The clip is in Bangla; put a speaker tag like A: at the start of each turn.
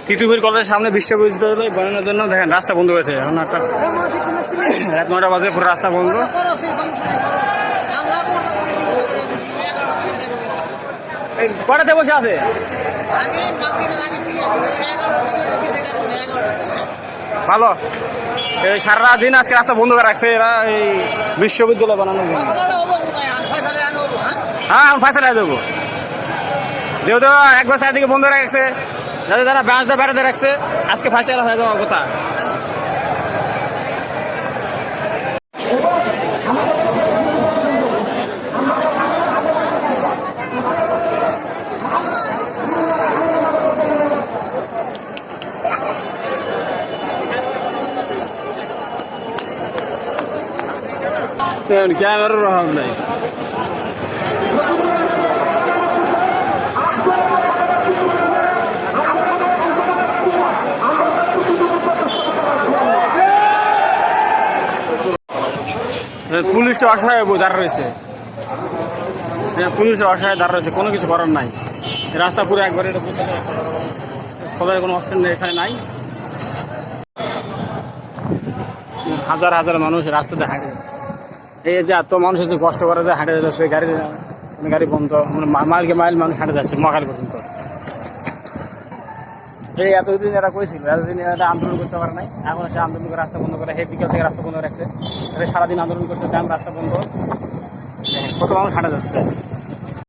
A: তিতুমির কলেজের সামনে বিশ্ববিদ্যালয় বানানোর জন্য দেখেন রাস্তা বন্ধ হয়েছে। এখন একটা রাত 9টা বাজে, পুরো রাস্তা বন্ধ। কটাতে বসে আছে? ভালো, এই সারা দিন আজকে রাস্তা বন্ধ করে রাখছে এরা এই বিশ্ববিদ্যালয় বানানোর জন্য। হ্যাঁ, আমি ফাইসালা দেবো, যেহেতু একবার চারদিকে বন্ধ রাখছে, যাতে তারা বাঁশটা বেড়াতে রাখছে, আজকে ফাইসালা হয়ে যাওয়ার কথা। ক্যামেরার অভাব নাই। পুলিশের অসহায় দাঁড় রয়েছে, পুলিশের অসহায় দাঁড় রয়েছে, কোনো কিছু করার নাই। রাস্তা পুরো একবারে খোলার কোনো অপশন এখানে নাই। হাজার হাজার মানুষ রাস্তাতে হাঁটে, এই যে এত মানুষ হচ্ছে কষ্ট করে হাঁটে যাচ্ছে, গাড়ি বন্ধ, মানে মাইলকে মাইল মানুষ হাঁটে যাচ্ছে মহাকাল পর্যন্ত। এই এতদিন এরা করেছিল, এতদিন এরা আন্দোলন করতে পারে নাই, এখন এসে আন্দোলন করে রাস্তা বন্ধ করে, বিকাল থেকে রাস্তা বন্ধ রাখছে। সারাদিন আন্দোলন করছে, রাস্তা বন্ধ, কত মানুষ হাঁটা যাচ্ছে।